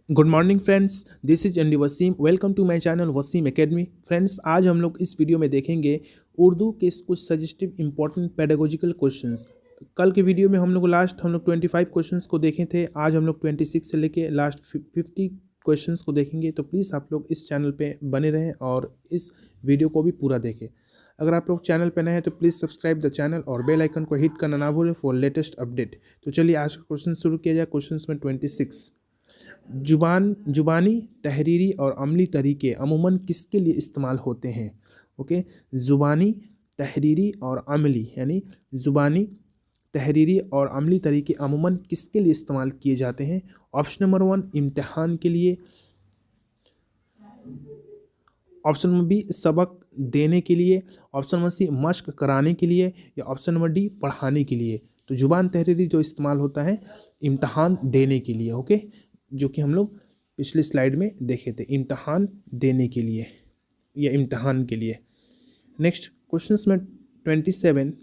Good morning friends, this is Andy Wasim. Welcome to my channel Wasim academy. Friends, आज हम लोग इस वीडियो में देखेंगे उर्दू के कुछ सजेस्टिव इंपॉर्टेंट पेडागोजिकल क्वेश्चंस। कल के वीडियो में हम लोग 25 क्वेश्चंस को देखे थे। आज हम लोग 26 से लेके लास्ट 50 क्वेश्चंस को देखेंगे। तो प्लीज़ आप लोग इस चैनल पे बने रहें और इस वीडियो को भी पूरा देखें। अगर आप लोग चैनल पे नए हैं तो प्लीज़ सब्सक्राइब द चैनल और बेल आइकन को हिट करना ना भूलें फॉर लेटेस्ट अपडेट। तो चलिए आज का क्वेश्चन शुरू किया जाए। क्वेश्चन में 26, जुबानी, तहरीरी और अमली तरीके अमूमन किसके लिए इस्तेमाल होते हैं? ओके, ज़ुबानी, तहरीरी और अमली यानी ज़ुबानी, तहरीरी और अमली तरीके अमूमन किसके लिए इस्तेमाल किए जाते हैं? ऑप्शन नंबर 1 इम्तिहान के लिए, ऑप्शन नंबर बी सबक देने के लिए, ऑप्शन नंबर सी मश्क कराने के लिए, या ऑप्शन नंबर डी पढ़ाने के लिए। तो जुबान तहरीरी जो इस्तेमाल होता है इम्तहान देने के लिए। ओके, जो कि हम लोग पिछली स्लाइड में देखे थे, इम्तहान देने के लिए या इम्तहान के लिए। नेक्स्ट क्वेश्चन में 27,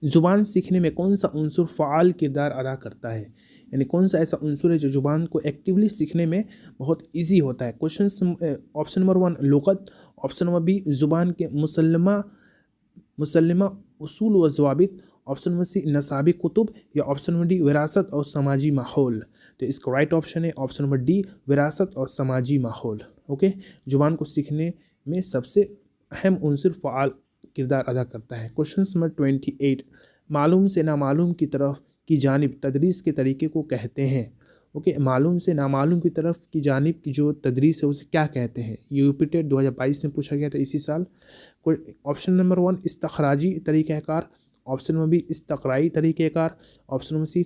ज़ुबान सीखने में कौन सा उनसुर फ़ाल किरदार अदा करता है? यानी कौन सा ऐसा उनसुर है जो ज़ुबान को एक्टिवली सीखने में बहुत इजी होता है? ऑप्शन नंबर 1 लुग़त, ऑप्शन नंबर बी ज़ुबान के मुसल्लमा उसूल व ज़वाबित, ऑप्शन नंबर सी नसाबी कुतुब, या ऑप्शन नंबर डी विरासत और समाजी माहौल। तो इसका राइट ऑप्शन है ऑप्शन नंबर डी विरासत और समाजी माहौल। ओके, ज़ुबान को सीखने में सबसे अहम उनसुर फ़ाल किरदार अदा करता है। क्वेश्चन नंबर 28, मालूम से नामालूम की तरफ की जानिब तदरीस के तरीके को कहते हैं? ओके, मालूम से नामालूम की तरफ की जानिब की जो तदरीस है उसे क्या कहते हैं? ये यूपीटेट 2022 में पूछा गया था इसी साल। ऑप्शन नंबर 1 इस्तखराजी तरीक़ाकार, ऑप्शन नंबर बी इस्तक़राई तरीक़ाकार, ऑप्शन नंबर सी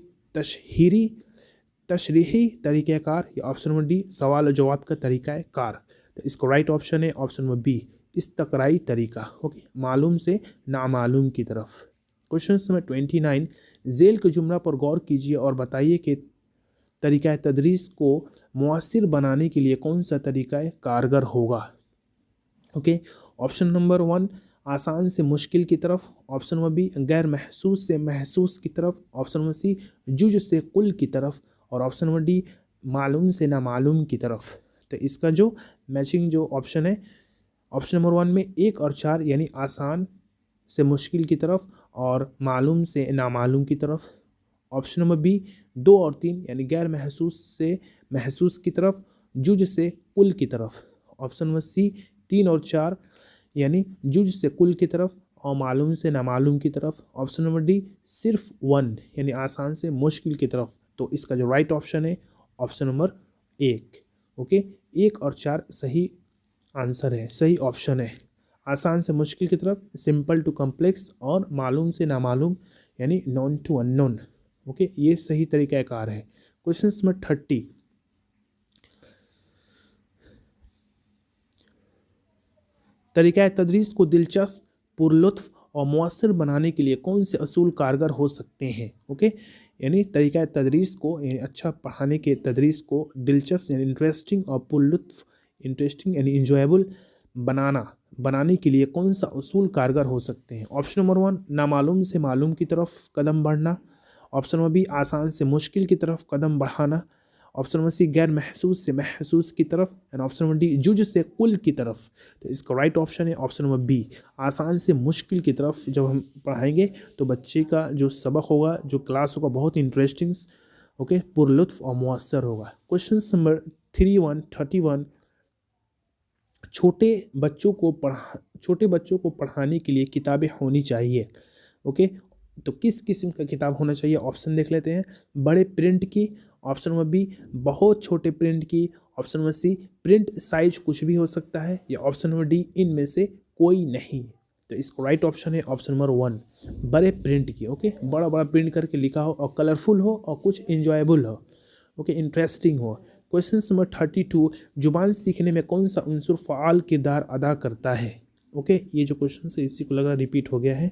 तशरीही तरीक़ाकार, या ऑप्शन नंबर डी सवाल और जवाब का तरीक़ाकार। तो इसको राइट ऑप्शन है ऑप्शन नंबर बी इस्तक़राई तरीका। ओके, मालूम से नामालूम की तरफ। क्वेश्चन नंबर 29, झेल के जुमला पर गौर कीजिए और बताइए कि तरीक़ा तदरीस को मुअस्सिर बनाने के लिए कौन सा तरीक़ा कारगर होगा? ओके, ऑप्शन नंबर 1 आसान से मुश्किल की तरफ, ऑप्शन नंबर बी गैर महसूस से महसूस की तरफ, ऑप्शन नंबर सी जुज से कुल की तरफ, और ऑप्शन नंबर डी मालूम से नामालूम की तरफ। तो इसका जो मैचिंग जो ऑप्शन है, ऑप्शन नंबर 1 में 1 और 4 यानी आसान से मुश्किल की तरफ और मालूम से नामालूम की तरफ, ऑप्शन नंबर बी 2 और 3 यानी गैर महसूस से महसूस की तरफ, जुज से कुल की तरफ, ऑप्शन नंबर सी 3 और 4 यानी जुज से कुल की तरफ और मालूम से नामालूम की तरफ, ऑप्शन नंबर डी सिर्फ 1 यानी आसान से मुश्किल की तरफ। तो इसका जो राइट ऑप्शन है ऑप्शन नंबर 1। ओके, 1 और 4 सही आंसर है, सही ऑप्शन है। आसान से मुश्किल की तरफ, सिंपल टू कॉम्प्लेक्स, और मालूम से नामालूम यानी नॉन टू अननोन। ओके, ये सही तरीका कार है। क्वेश्चन नंबर 30, तरीका तदरीस को दिलचस्प, पुरलुत्फ और मुअस्सिर बनाने के लिए कौन से असूल कारगर हो सकते हैं? ओके, यानी तरीका तदरीस को यानी अच्छा पढ़ाने के तदरीस को दिलचस्प यानी इंटरेस्टिंग और पुरलुत्फ इंटरेस्टिंग यानी इंजॉयबल बनाने के लिए कौन सा उसूल कारगर हो सकते हैं? ऑप्शन नंबर 1 नामालूम से मालूम की तरफ कदम बढ़ना, ऑप्शन नंबर बी आसान से मुश्किल की तरफ कदम बढ़ाना, ऑप्शन नंबर सी गैर महसूस से महसूस की तरफ, एंड ऑप्शन नंबर डी जुज से कुल की तरफ। तो इसका राइट ऑप्शन है ऑप्शन नंबर बी आसान से मुश्किल की तरफ। जब हम पढ़ाएंगे तो बच्चे का जो सबक होगा, जो क्लास होगा, बहुत इंटरेस्टिंग, ओके, पुरलुत्फ और मुअस्सर होगा। क्वेश्चन नंबर 31, छोटे बच्चों को पढ़ाने के लिए किताबें होनी चाहिए। ओके, तो किस किस्म का किताब होना चाहिए? ऑप्शन देख लेते हैं। बड़े प्रिंट की, ऑप्शन नंबर बी बहुत छोटे प्रिंट की, option number C print size कुछ भी हो सकता है, या ऑप्शन नंबर डी इनमें से कोई नहीं। तो इसको राइट ऑप्शन है ऑप्शन नंबर 1 बड़े प्रिंट की। ओके, बड़ा बड़ा प्रिंट करके लिखा हो और कलरफुल हो और कुछ इंजॉयबल हो, ओके, इंटरेस्टिंग हो। क्वेश्चन नंबर 32, जुबान सीखने में कौन सा उनसुर फ़ाल किरदार अदा करता है? ओके, ये जो क्वेश्चन है इसी को लग रहा रिपीट हो गया है,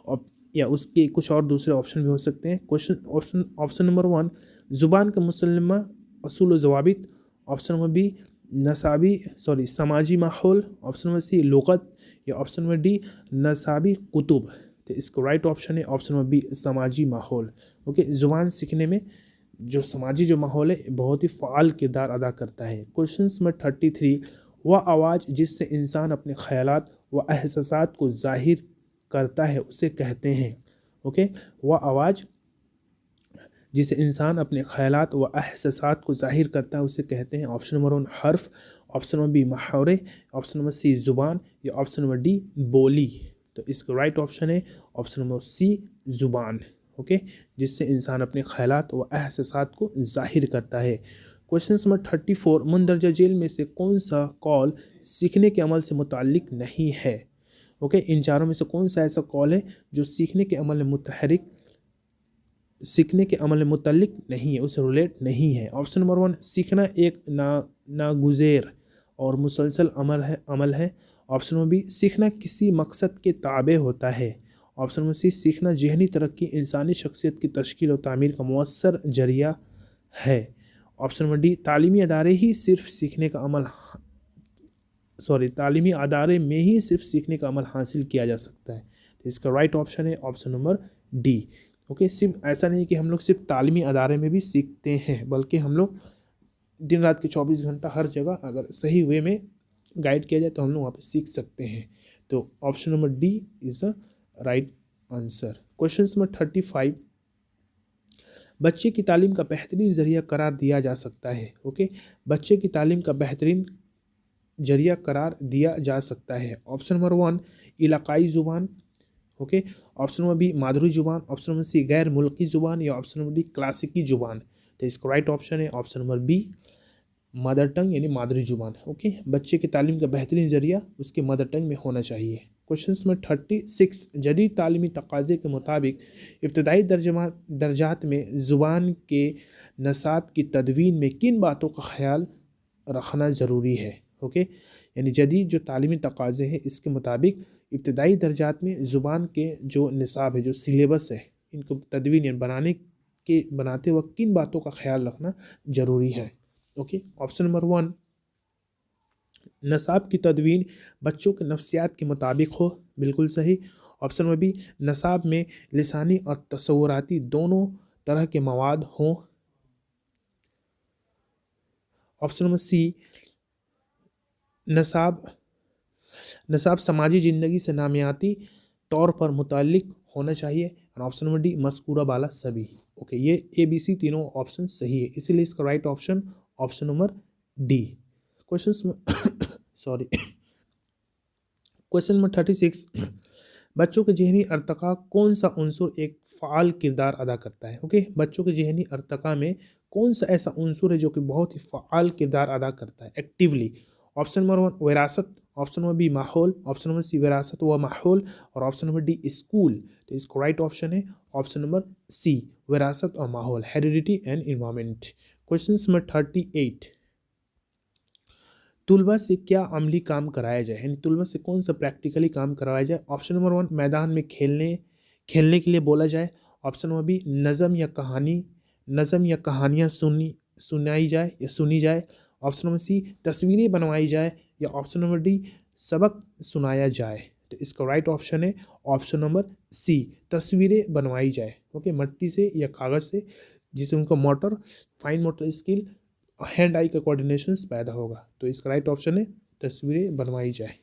और या उसके कुछ और दूसरे ऑप्शन भी हो सकते हैं। ऑप्शन नंबर 1 ज़ुबान का मुसल्लमा असूल व ज़वाबित, ऑप्शन नंबर बी समाजी माहौल, ऑप्शन नंबर सी लुग़त, या ऑप्शन नंबर डी नसाबी कुतुब। तो इसको राइट ऑप्शन है ऑप्शन नंबर बी समाजी माहौल। ओके, ज़ुबान सीखने में जो समाजी जो माहौल है बहुत ही फ़ाल किरदार अदा करता है। क्वेश्चन नंबर 33, वह आवाज़ जिससे इंसान अपने ख़यालात व एहसासात को ज़ाहिर करता है उसे कहते हैं। ओके, वह आवाज़ जिसे इंसान अपने ख़यालात व एहसासात को ज़ाहिर करता है उसे कहते हैं। ऑप्शन नंबर 1 हर्फ, ऑप्शन नंबर बी मुहावरे, ऑप्शन नंबर सी ज़ुबान या ऑप्शन नंबर डी बोली। तो इसका राइट ऑप्शन है ऑप्शन नंबर सी ज़ुबान। ओके, जिससे इंसान अपने ख़यालात व एहसासात को ज़ाहिर करता है। क्वेश्चन नंबर 34, मुंदरजा जेल में से कौन सा कॉल सीखने के अमल से मुताल्लिक नहीं है। ओके, इन चारों में से कौन सा ऐसा कॉल है जो सीखने के अमल में सीखने के अमल में मुतल्लिक नहीं है, उसे रिलेट नहीं है। ऑप्शन नंबर 1 सीखना एक नागुज़ेर और मुसलसल अमल है। ऑप्शन नंबर बी सीखना किसी मकसद के ताबे होता है। ऑप्शन नंबर सी सीखना ज़हनी तरक्की इंसानी शख्सियत की तश्कील और तामीर का मौसर जरिया है। ऑप्शन नंबर डी तालीमी अदारे ही सिर्फ सीखने का अमल तालीमी अदारे में ही सिर्फ सीखने का अमल हासिल किया जा सकता है। तो इसका राइट ऑप्शन है ऑप्शन नंबर डी। ओके, सिर्फ ऐसा नहीं कि हम लोग सिर्फ तालीमी अदारे में भी सीखते हैं, बल्कि हम लोग दिन रात के 24 घंटा हर जगह अगर सही वे में गाइड किया जाए तो हम लोग वहाँ पे सीख सकते हैं। तो option number D is the right answer. Question number 35, बच्चे की तालीम का बेहतरीन ज़रिया करार दिया जा सकता है। ओके, बच्चे की तालीम का बेहतरीन जरिया करार दिया जा सकता है। ऑप्शन नंबर 1 इलाकाई ज़ुबान। ओके, ऑप्शन नंबर बी मादरी ज़ुबान, ऑप्शन नंबर सी गैर मुल्की ज़ुबान या ऑप्शन नंबर डी क्लासिकी ज़ुबान। तो इसका राइट ऑप्शन है option number B mother tongue यानी मादरी ज़ुबान। ओके, बच्चे की तालीम का बेहतरीन ज़रिया उसके मदर टंग में होना चाहिए। क्वेश्चन नंबर 36, जदीद तालीमी तकाज़े के मुताबिक इब्तदाई दर्जात में ज़ुबान के नसाब की तदवीन में किन बातों का ख्याल रखना ज़रूरी है। ओके, यानी जदीद जो तालीमी तकाज़े हैं इसके मुताबिक इब्तदाई दर्जात में ज़ुबान के जो निसाब है जो सिलेबस है इनको तदवीन यानी बनाते वक्त किन बातों का ख्याल रखना ज़रूरी है। ओके, ऑप्शन नंबर 1 नसाब की तदवीन बच्चों के नफ्सियात के मुताबिक हो, बिल्कुल सही। ऑप्शन नंबर बी नसाब में लिसानी और तसव्वुराती दोनों तरह के मवाद हों। ऑप्शन नंबर सी नसाब समाजी ज़िंदगी से नामियाती तौर पर मुताल्लिक होना चाहिए। और ऑप्शन नंबर डी मज़कूरा बाला सभी। ओके, ये ABC तीनों ऑप्शन सही है, इसीलिए इसका right option option number D. Question sorry question number 36, बच्चों के जहनी अर्तका कौन सा उनसुर एक फ़ाल किरदार अदा करता है। ओके, बच्चों के जहनी अर्तका में कौन सा ऐसा उनसुर है जो कि बहुत ही फ़ाल किरदार अदा करता है एक्टिवली। ऑप्शन नंबर 1 विरासत, ऑप्शन नंबर बी माहौल, ऑप्शन नंबर सी विरासत व माहौल और ऑप्शन नंबर डी स्कूल। तो इसको राइट ऑप्शन है ऑप्शन नंबर सी विरासत और माहौल, heredity and environment. Question number 38, तुलबा से क्या अमली काम कराया जाए, यानी तुलबा से कौन सा प्रैक्टिकली काम करवाया जाए। ऑप्शन नंबर 1 मैदान में खेलने के लिए बोला जाए। ऑप्शन नंबर बी नज़म या कहानियाँ सुनाई जाए या सुनी जाए। ऑप्शन नंबर सी तस्वीरें बनवाई जाए या ऑप्शन नंबर डी सबक सुनाया जाए। तो इसका राइट ऑप्शन है ऑप्शन नंबर सी तस्वीरें बनवाई जाए। ओके, मट्टी से या कागज़ से, जिससे उनका फाइन मोटर स्किल हैंड आई का कोऑर्डिनेशन पैदा होगा। तो इसका राइट ऑप्शन है तस्वीरें बनवाई जाए।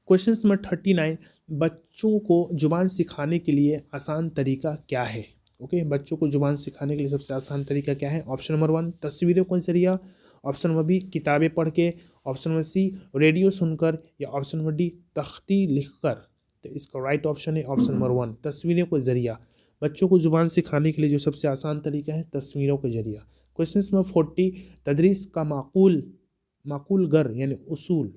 क्वेश्चन नंबर 39, बच्चों को जुबान सिखाने के लिए आसान तरीका क्या है। ओके, बच्चों को जुबान सिखाने के लिए सबसे आसान तरीका क्या है। ऑप्शन नंबर 1 तस्वीरों का जरिया, ऑप्शन नंबर बी किताबें पढ़ के, ऑप्शन नंबर सी रेडियो सुनकर या ऑप्शन नंबर डी तख्ती लिखकर। तो इसका राइट ऑप्शन है ऑप्शन नंबर 1 तस्वीरों का जरिया। बच्चों को ज़ुबान सिखाने के लिए जो सबसे आसान तरीका है तस्वीरों के जरिए। क्वेश्चन नंबर 40, तदरीस का माकूल गर यानी उसूल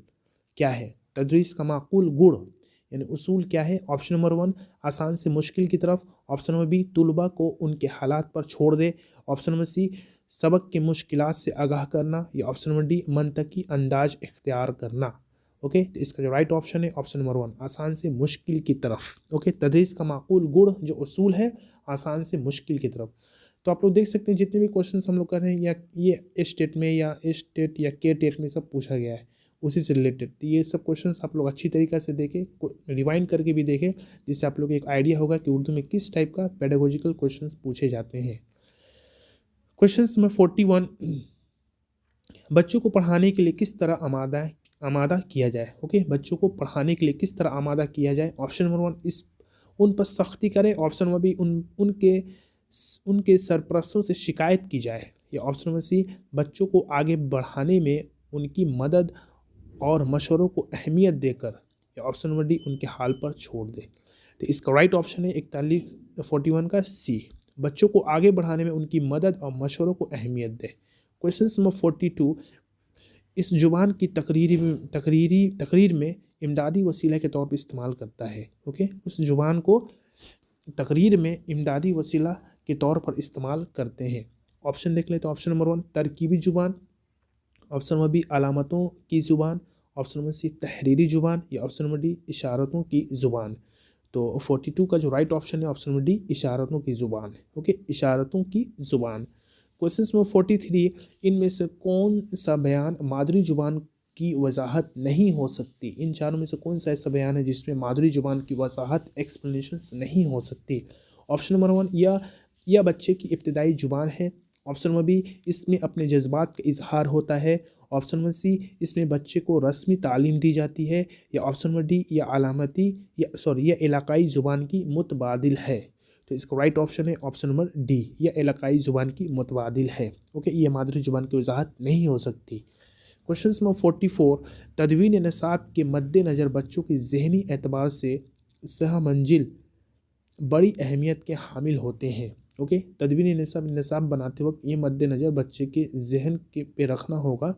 क्या है। तदरीस का माकूल गुड़ यानी उसूल क्या है। ऑप्शन नंबर 1 आसान से मुश्किल की तरफ, ऑप्शन नंबर बी तुलबा को उनके हालात पर छोड़ दे, ऑप्शन नंबर सी सबक के मुश्किलात से आगाह करना या ऑप्शन नंबर डी मंतकी अंदाज इख्तियार करना। ओके, तो इसका जो राइट ऑप्शन है ऑप्शन नंबर 1 आसान से मुश्किल की तरफ। ओके, तदरीस का माकूल गुड़ जो उसूल है आसान से मुश्किल की तरफ। तो आप लोग देख सकते हैं जितने भी क्वेश्चंस हम लोग कर रहे हैं या ये स्टेट में या स्टेट या के टेट में सब पूछा गया है। उसी से रिलेटेड। तो ये सब क्वेश्चंस आप लोग अच्छी तरीक़े से देखें, रिवाइंड करके भी देखें, जिससे आप लोग को एक आइडिया होगा कि उर्दू में किस टाइप का पेडागोजिकल क्वेश्चंस पूछे जाते हैं। क्वेश्चन नंबर 41, बच्चों को पढ़ाने के लिए किस तरह आमादा किया जाए। ओके, बच्चों को पढ़ाने के लिए किस तरह आमादा किया जाए। ऑप्शन नंबर 1, इस उन पर सख्ती करें। ऑप्शन नंबर बी, उनके सरपरस्तों से शिकायत की जाए। या ऑप्शन नंबर सी, बच्चों को आगे बढ़ाने में उनकी मदद और मशवरों को अहमियत देकर। या ऑप्शन नंबर डी, उनके हाल पर छोड़ दे। तो इसका राइट ऑप्शन है 41 का सी, बच्चों को आगे बढ़ाने में उनकी मदद और मशवरों को अहमियत दे। क्वेश्चन नंबर 42, इस जुबान की तकरीर में इमदादी वसीला के तौर पर इस्तेमाल करता है। ओके, उस जुबान को तकरीर में इमदादी वसीला के तौर पर इस्तेमाल करते हैं। ऑप्शन देख ले तो ऑप्शन नंबर 1 तरकीबी जुबान, ऑप्शन नंबर बी अलामतों की ज़ुबान, ऑप्शन नंबर सी तहरीरी जुबान, या ऑप्शन नंबर डी इशारतों की ज़ुबान। तो 42 का जो राइट ऑप्शन है ऑप्शन नंबर डी इशारतों की ज़ुबान है। ओके, इशारतों की ज़ुबान। क्वेश्चन नंबर 43, इनमें से कौन सा बयान मादरी जुबान की वजाहत नहीं हो सकती। इन चारों में से कौन सा ऐसा बयान है जिसमें मादरी जुबान की वजाहत एक्सप्लेनेशन नहीं हो सकती। ऑप्शन नंबर 1, यह बच्चे की इब्तदाई जुबान है। ऑप्शन नंबर बी, इसमें अपने जज्बात का इजहार होता है। ऑप्शन नंबर सी, इसमें बच्चे को रस्मी तालीम दी जाती है। या ऑप्शन नंबर डी, यह इलाकाई ज़ुबान की मुतबादिल है। तो इसका राइट ऑप्शन है ऑप्शन नंबर डी, यह इलाकाई ज़ुबान की मुतबादिल है। ओके, यह मादरी ज़ुबान की वजाहत नहीं हो सकती। क्वेश्चन नंबर 44, तदवीन निसाब के मद्देनज़र बच्चों की ज़हनी एतबार से सह मंजिल बड़ी अहमियत के हामिल होते हैं। ओके, तदवीन निसाब बनाते वक्त ये मद्देनज़र बच्चे के जहन के पे रखना होगा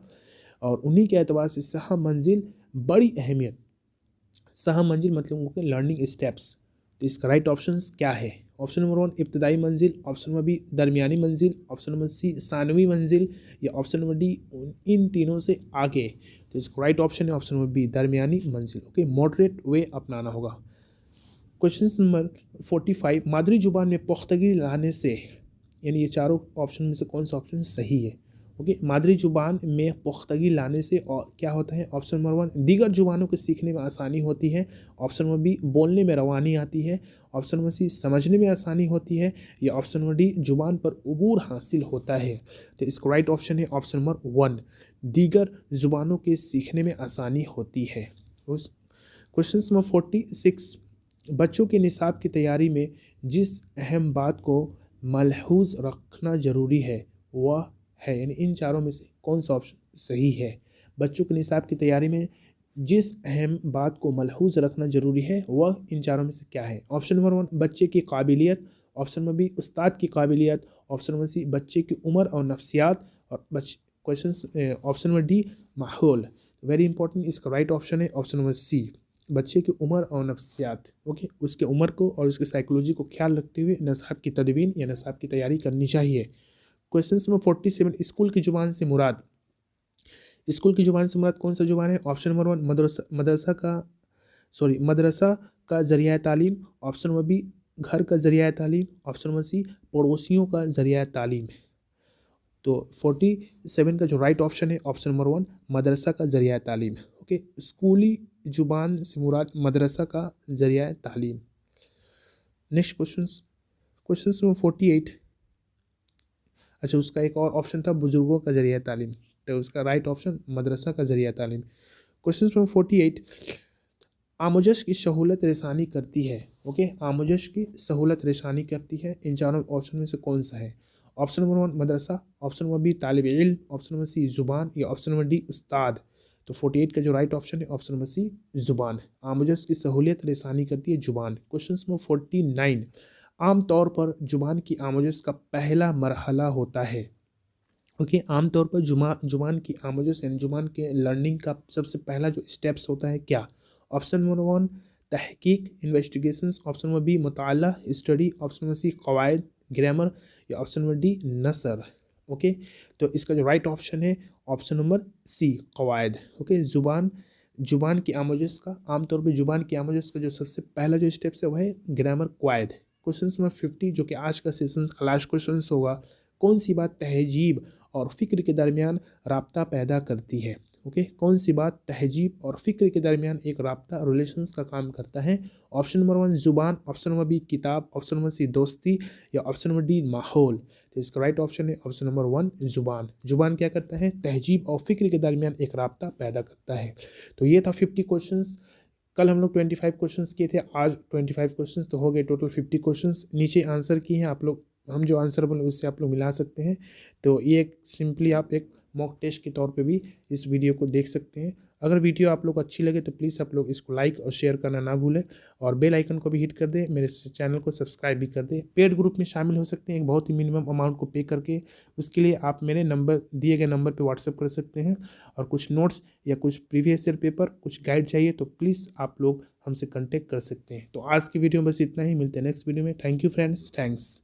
और उन्हीं के एतबार से सह मंजिल बड़ी अहमियत। सह मंजिल मतलब लर्निंग स्टेप्स। तो इसका राइट ऑप्शन क्या है। ऑप्शन नंबर 1 इब्तदाई मंजिल, ऑप्शन नंबर बी दरमियानी मंजिल, ऑप्शन नंबर सी सानवी मंजिल, या ऑप्शन नंबर डी इन तीनों से आगे। तो इसका राइट ऑप्शन है ऑप्शन नंबर बी दरमियानी मंजिल। ओके, मॉडरेट वे अपनाना होगा। क्वेश्चन नंबर 45, मादरी जुबान में पुख्तगी लाने से, यानी ये चारों ऑप्शन में से कौन सा ऑप्शन सही है। ओके, मादरी जुबान में पुख्तगी लाने से और क्या होता है। ऑप्शन नंबर 1 दीगर जुबानों के सीखने में आसानी होती है। ऑप्शन नंबर बी बोलने में रवानी आती है। ऑप्शन नंबर सी समझने में आसानी होती है। या ऑप्शन नंबर डी जुबान पर उबूर हासिल होता है। तो इसका राइट ऑप्शन है ऑप्शन नंबर 1 दीगर जुबानों के सीखने में आसानी होती है। क्वेश्चन नंबर 46, बच्चों के निसाब की तैयारी में जिस अहम बात को मलहूज़ रखना ज़रूरी है वह है, यानी इन चारों में से कौन सा ऑप्शन सही है। बच्चों के निसाब की तैयारी में जिस अहम बात को मलहूज़ रखना ज़रूरी है वह इन चारों में से क्या है। ऑप्शन नंबर 1 बच्चे की काबिलियत, ऑप्शन नंबर बी उस्ताद की काबिलियत, ऑप्शन नंबर सी बच्चे की उम्र और नफ्सियात, और क्वेश्चन ऑप्शन नंबर डी माहौल। वेरी इंपॉर्टेंट, इसका राइट ऑप्शन है ऑप्शन नंबर सी बच्चे की उम्र और नफ्सियात। ओके, उसके उम्र को और उसके साइकोलॉजी को ख्याल रखते हुए नसाब की तदवीन या नसाब की तैयारी करनी चाहिए। क्वेश्चन नंबर 47, स्कूल की ज़ुबान से मुराद कौन सा ज़ुबान है। ऑप्शन नंबर 1 मदरसा का ज़रिया तालीम, ऑप्शन नंबर बी घर का ज़रिया तालीम, ऑप्शन नंबर सी पड़ोसियों का ज़रिया तालीम। तो 47 का जो राइट ऑप्शन है ऑप्शन नंबर 1 मदरसा का ज़रिया तालीम। ओके, स्कूली जुबान से मुराद मदरसा का ज़रिया तालीम। नेक्स्ट क्वेश्चन नंबर 48, अच्छा उसका एक और ऑप्शन था बुज़ुर्गों का ज़रिया तालीम, तो उसका राइट ऑप्शन मदरसा का ज़रिया तालीम। क्वेश्चन नंबर 48, आमोजश की सहूलत रसानी करती है। ओके, आमोजश की सहूलत रसानी करती है, इन चारों ऑप्शन में से कौन सा है। ऑप्शन नंबर 1 मदरसा, ऑप्शन नंबर बी तालिब इल्म, ऑप्शन नंबर सी ज़ुबान, या ऑप्शन नंबर डी उस्ताद। तो 48 का जो राइट ऑप्शन है ऑप्शन नंबर सी ज़ुबान। आमोजश की सहूलियत रसानी करती है ज़ुबान। क्वेश्चन नंबर 49, आम तौर पर ज़ुबान की आमोजश का पहला मरहला होता है। ओके, आमतौर पर जुबान की आमोजश यानी जुबान के लर्निंग का सबसे पहला जो स्टेप्स होता है क्या। ऑप्शन नंबर 1 तहकीक इन्वेस्टिगेशंस, ऑप्शन नंबर बी मुताला स्टडी, ऑप्शन नंबर सी कवायद ग्रामर, या ऑप्शन नंबर डी नसर। ओके, तो इसका जो राइट ऑप्शन है ऑप्शन नंबर सी कवायद। ओके, जुबान की आमोजश का आमतौर पर जुबान की आमोजश का जो सबसे पहला जो स्टेप्स है वह है ग्रामर कवायद। क्वेश्चन नंबर 50 जो कि आज का सेशन का लास्ट क्वेश्चन होगा। कौन सी बात तहजीब और फ़िक्र के दरमियान राब्ता पैदा करती है। ओके, कौन सी बात तहजीब और फ़िक्र के दरमियान एक राब्ता रिलेशंस का काम करता है। ऑप्शन नंबर 1 ज़ुबान, ऑप्शन नंबर बी किताब, ऑप्शन नंबर सी दोस्ती, या ऑप्शन नंबर डी माहौल। तो इसका राइट ऑप्शन है ऑप्शन नंबर 1 ज़ुबान। ज़ुबान क्या करता है, तहजीब और फ़िक्र के दरमियान एक राब्ता पैदा करता है। तो ये था 50 क्वेश्चंस। कल हम लोग 25 क्वेश्चंस किए थे, आज 25 क्वेश्चंस, तो हो गए टोटल 50 क्वेश्चंस। नीचे आंसर किए हैं आप लोग, हम जो आंसर बोले उससे आप लोग मिला सकते हैं। तो ये एक सिंपली आप एक मॉक टेस्ट के तौर पे भी इस वीडियो को देख सकते हैं। अगर वीडियो आप लोग को अच्छी लगे तो प्लीज़ आप लोग इसको लाइक और शेयर करना ना भूलें, और बेल आइकन को भी हिट कर दें, मेरे चैनल को सब्सक्राइब भी कर दें। पेड ग्रुप में शामिल हो सकते हैं एक बहुत ही मिनिमम अमाउंट को पे करके। उसके लिए आप मेरे नंबर, दिए गए नंबर पे व्हाट्सएप कर सकते हैं। और कुछ नोट्स या कुछ प्रीवियस ईयर पेपर, कुछ गाइड चाहिए तो प्लीज़ आप लोग हमसे कॉन्टेक्ट कर सकते हैं। तो आज की वीडियो में बस इतना ही, मिलते हैं नेक्स्ट वीडियो में। Thank you friends, thanks.